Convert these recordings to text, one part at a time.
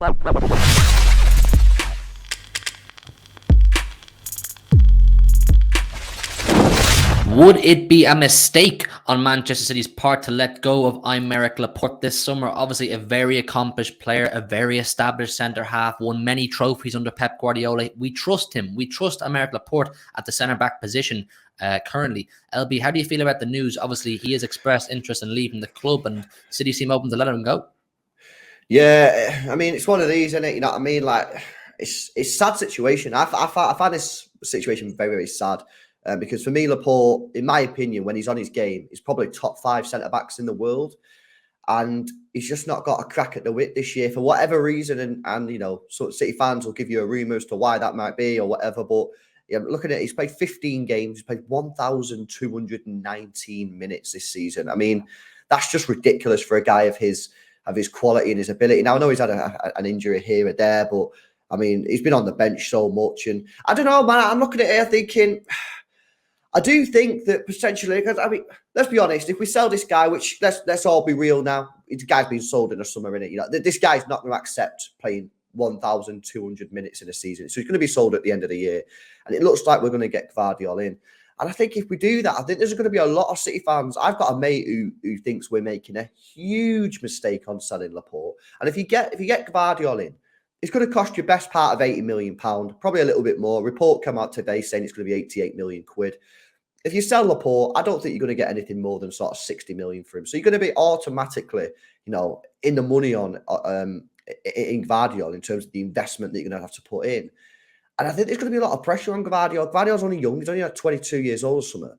Would it be a mistake on Manchester City's part to let go of Aymeric Laporte this summer? Obviously, a very accomplished player, a very established centre-half, won many trophies under Pep Guardiola. We trust him. We trust Aymeric Laporte at the centre-back position currently. LB, how do you feel about the news? Obviously, he has expressed interest in leaving the club, and City seem open to let him go. Yeah, I mean, it's one of these, isn't it? You know what I mean? Like, it's a sad situation. I find this situation very, very sad. Because for me, Laporte, in my opinion, when he's on his game, he's probably top 5 centre-backs in the world. And he's just not got a crack at the whip this year for whatever reason. And you know, so City fans will give you a rumour as to why that might be or whatever. But yeah, looking at it, he's played 15 games. He's played 1,219 minutes this season. I mean, that's just ridiculous for a guy of his quality and his ability. Now, I know he's had an injury here or there, but I mean, he's been on the bench so much. And I don't know, man, I'm looking at it thinking, I do think that potentially, because I mean, let's be honest, if we sell this guy, which let's all be real now, the guy's been sold in the summer, innit? You know, this guy's not going to accept playing 1,200 minutes in a season. So he's going to be sold at the end of the year. And it looks like we're going to get Gvardiol in. And I think if we do that, I think there's going to be a lot of City fans. I've got a mate who thinks we're making a huge mistake on selling Laporte. And if you get Gvardiol in, it's going to cost you best part of £80 million, probably a little bit more. Report come out today saying it's going to be 88 million quid. If you sell Laporte, I don't think you're going to get anything more than sort of 60 million for him. So you're going to be automatically, you know, in the money on in Gvardiol in terms of the investment that you're going to have to put in. And I think there's going to be a lot of pressure on Gvardiol. Gvardiol's only young. He's only like 22 years old or something.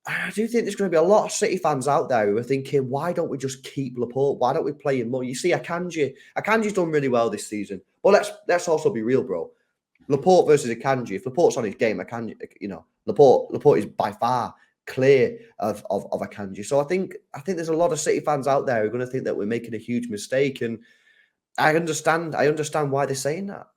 And I do think there's going to be a lot of City fans out there who are thinking, why don't we just keep Laporte? Why don't we play him more? You see, Akanji's done really well this season. But let's also be real, bro. Laporte versus Akanji. If Laporte's on his game, Akanji, you know, Laporte is by far clear of Akanji. So I think there's a lot of City fans out there who are going to think that we're making a huge mistake. And I understand why they're saying that.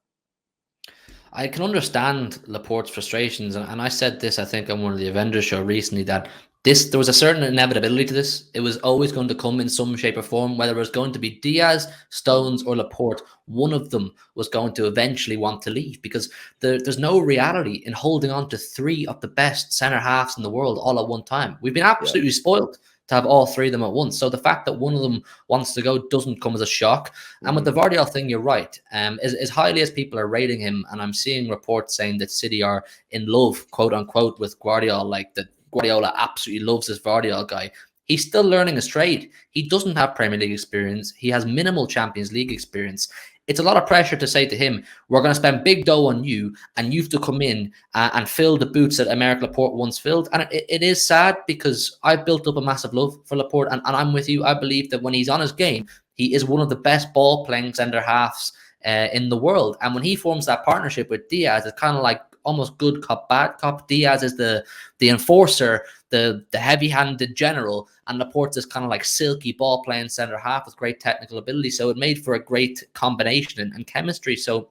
I can understand Laporte's frustrations, and I said this, I think, on one of the Avengers show recently, that there was a certain inevitability to this. It was always going to come in some shape or form, whether it was going to be Diaz, Stones, or Laporte. One of them was going to eventually want to leave, because there's no reality in holding on to 3 of the best centre halves in the world all at one time. We've been absolutely spoiled to have all 3 of them at once. So the fact that one of them wants to go doesn't come as a shock. And with the Gvardiol thing, you're right. As highly as people are rating him, and I'm seeing reports saying that City are in love, quote unquote, with Gvardiol, like that Guardiola absolutely loves this Gvardiol guy. He's still learning his trade. He doesn't have Premier League experience. He has minimal Champions League experience. It's a lot of pressure to say to him, we're going to spend big dough on you, and you have to come in and fill the boots that Aymeric Laporte once filled. And it is sad, because I've built up a massive love for Laporte, and I'm with you. I believe that when he's on his game, he is one of the best ball-playing centre-halves in the world. And when he forms that partnership with Diaz, it's kind of like almost good cop, bad cop. Diaz is the enforcer, the heavy-handed general, and Laporte is kind of like silky ball-playing centre-half with great technical ability. So it made for a great combination and chemistry. So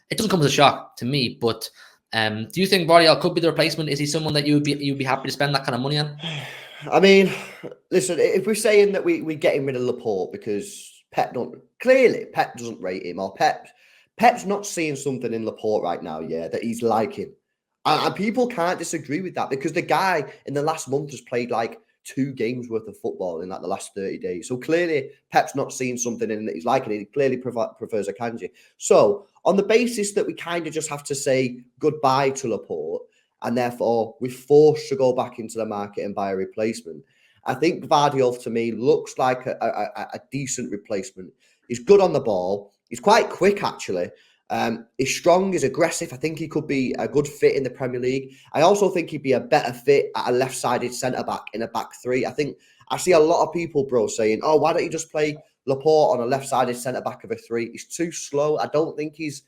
it doesn't come as a shock to me. But do you think Gvardiol could be the replacement? Is he someone that you'd be happy to spend that kind of money on? I mean, listen, if we're saying that we're getting rid of Laporte because Pep doesn't rate him, or Pep's not seeing something in Laporte right now, that he's liking. And people can't disagree with that, because the guy in the last month has played like 2 games worth of football in like the last 30 days. So clearly Pep's not seeing something in that he's liking. He clearly prefers Akanji. So on the basis that we kind of just have to say goodbye to Laporte, and therefore we're forced to go back into the market and buy a replacement, I think Gvardiol to me looks like a decent replacement. He's good on the ball. He's quite quick, actually. He's strong, he's aggressive. I think he could be a good fit in the Premier League. I also think he'd be a better fit at a left-sided centre-back in a back 3. I see a lot of people, bro, saying, oh, why don't you just play Laporte on a left-sided centre-back of a 3? He's too slow. I don't think he's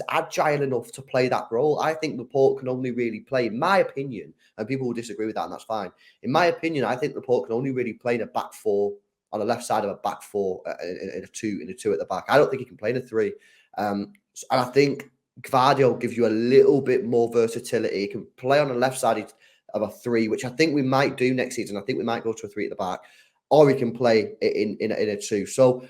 agile enough to play that role. I think Laporte can only really play, in my opinion, and people will disagree with that, and that's fine. In my opinion, I think Laporte can only really play in a back 4, on the left side of a back 4, in a 2 at the back. I don't think he can play in a 3. And I think Gvardiol gives you a little bit more versatility. He can play on the left side of a 3, which I think we might do next season. I think we might go to a 3 at the back, or he can play in a 2. So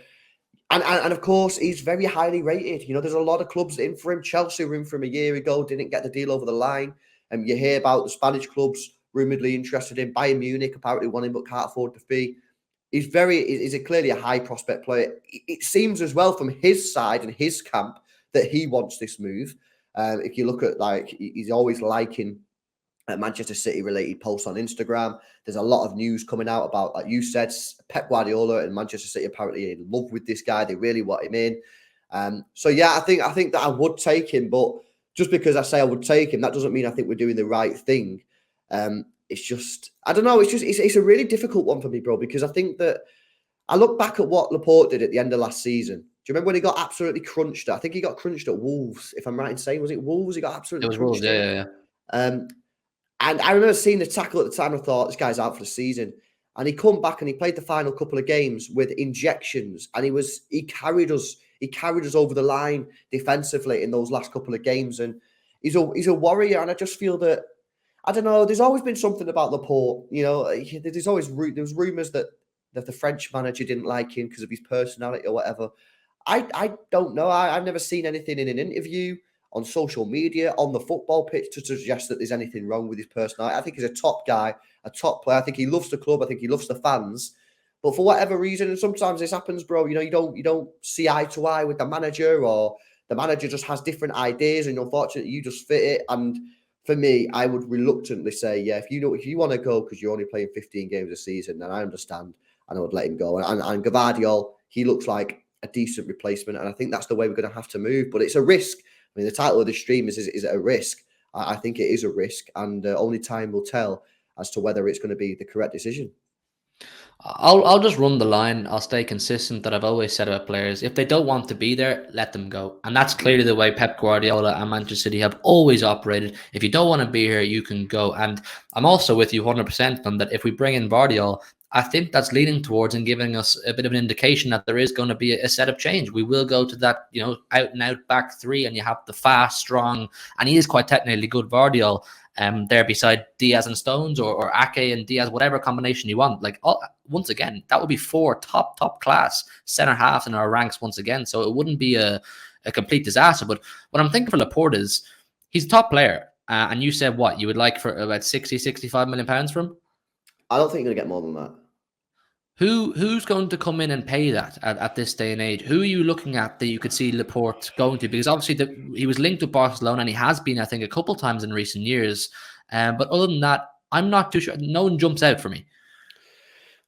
And of course, he's very highly rated. You know, there's a lot of clubs in for him. Chelsea were in for him a year ago, didn't get the deal over the line. And you hear about the Spanish clubs rumouredly interested in. Bayern Munich apparently want him but can't afford the fee. He's clearly a high prospect player. It seems as well from his side and his camp that he wants this move. If you look at, like, he's always liking Manchester City related posts on Instagram. There's a lot of news coming out about, like you said, Pep Guardiola and Manchester City apparently in love with this guy. They really want him in. So yeah, I think that I would take him, but just because I say I would take him, that doesn't mean I think we're doing the right thing. It's just, I don't know. It's a really difficult one for me, bro, because I think that I look back at what Laporte did at the end of last season. Do you remember when he got absolutely crunched? I think he got crunched at Wolves, if I'm right in saying. Was it Wolves? He got absolutely It was crunched. Wolves, yeah. And I remember seeing the tackle at the time. I thought, this guy's out for the season. And he come back and he played the final couple of games with injections, and he carried us over the line defensively in those last couple of games. And he's a warrior. And I just feel that, I don't know, there's always been something about Laporte. You know, there was rumours that the French manager didn't like him because of his personality or whatever. I don't know. I've never seen anything in an interview, on social media, on the football pitch, to suggest that there's anything wrong with his personality. I think he's a top guy, a top player. I think he loves the club. I think he loves the fans. But for whatever reason, and sometimes this happens, bro, you know, you don't see eye to eye with the manager, or the manager just has different ideas, and unfortunately you just fit it. And for me, I would reluctantly say, yeah, if you want to go because you're only playing 15 games a season, then I understand, and I would let him go. And Gvardiol, he looks like a decent replacement, and I think that's the way we're going to have to move. But it's a risk. I mean, the title of this stream is it a risk? I think it is a risk, and only time will tell as to whether it's going to be the correct decision. I'll just run the line. I'll stay consistent that I've always said about players. If they don't want to be there, let them go. And that's clearly the way Pep Guardiola and Manchester City have always operated. If you don't want to be here, you can go. And I'm also with you 100% on that. If we bring in Gvardiol, I think that's leaning towards and giving us a bit of an indication that there is going to be a setup change. We will go to that, you know, out and out back three, and you have the fast, strong, and he is quite technically good Gvardiol there beside Diaz and Stones, or Ake and Diaz, whatever combination you want. Like, once again, that would be 4 top class centre halves in our ranks once again. So it wouldn't be a complete disaster. But what I'm thinking for Laporte is he's a top player. And you said what you would like for about 65 million pounds from him? I don't think you're going to get more than that. Who's going to come in and pay that at this day and age? Who are you looking at that you could see Laporte going to? Because obviously he was linked to Barcelona, and he has been, I think, a couple times in recent years. But other than that, I'm not too sure. No one jumps out for me.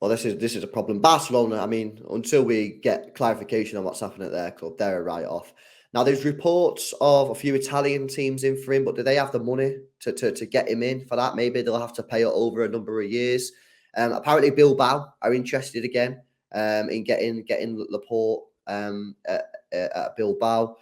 Well, this is a problem. Barcelona, I mean, until we get clarification on what's happening at their club, they're a write-off. Now, there's reports of a few Italian teams in for him, but do they have the money to get him in for that? Maybe they'll have to pay it over a number of years. Apparently, Bilbao are interested again in getting Laporte at Bilbao.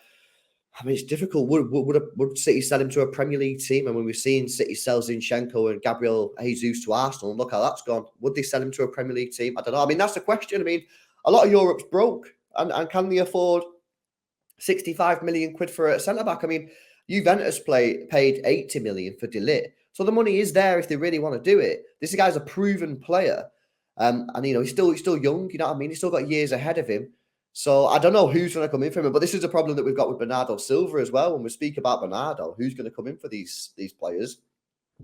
I mean, it's difficult. Would City sell him to a Premier League team? And when we've seen City sell Zinchenko and Gabriel Jesus to Arsenal, and look how that's gone. Would they sell him to a Premier League team? I don't know. I mean, that's the question. I mean, a lot of Europe's broke, and can they afford 65 million quid for a centre back? I mean, Juventus paid 80 million for De Ligt. So the money is there if they really want to do it. This guy's a proven player. And you know, he's still young, you know what I mean? He's still got years ahead of him. So I don't know who's going to come in for him. But this is a problem that we've got with Bernardo Silva as well. When we speak about Bernardo, who's going to come in for these players?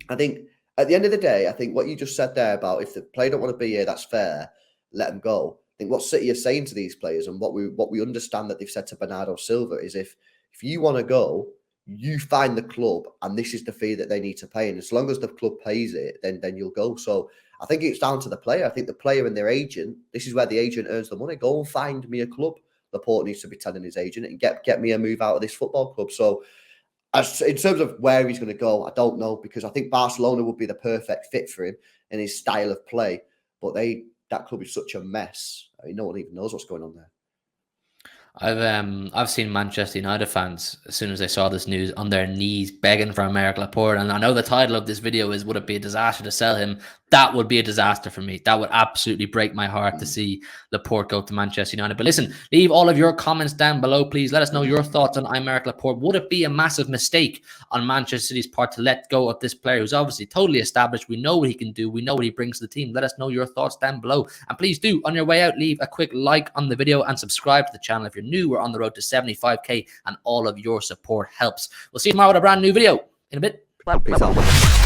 I think at the end of the day, I think what you just said there about if the player don't want to be here, that's fair. Let them go. I think what City are saying to these players, and what we understand that they've said to Bernardo Silva, is if you want to go, you find the club, and this is the fee that they need to pay. And as long as the club pays it, then you'll go. So I think it's down to the player. I think the player and their agent, this is where the agent earns the money. Go and find me a club. Laporte needs to be telling his agent, and get me a move out of this football club. So in terms of where he's going to go, I don't know, because I think Barcelona would be the perfect fit for him and his style of play. But that club is such a mess. I mean, no one even knows what's going on there. I've seen Manchester United fans as soon as they saw this news on their knees begging for Aymeric Laporte, and I know the title of this video is "Would it be a disaster to sell him?" That would be a disaster for me. That would absolutely break my heart to see Laporte go to Manchester United. But listen, leave all of your comments down below, please. Let us know your thoughts on Aymeric Laporte. Would it be a massive mistake on Manchester City's part to let go of this player who's obviously totally established? We know what he can do. We know what he brings to the team. Let us know your thoughts down below. And please do, on your way out, leave a quick like on the video and subscribe to the channel if you're new. We're on the road to 75k and all of your support helps. We'll see you tomorrow with a brand new video in a bit. Peace out.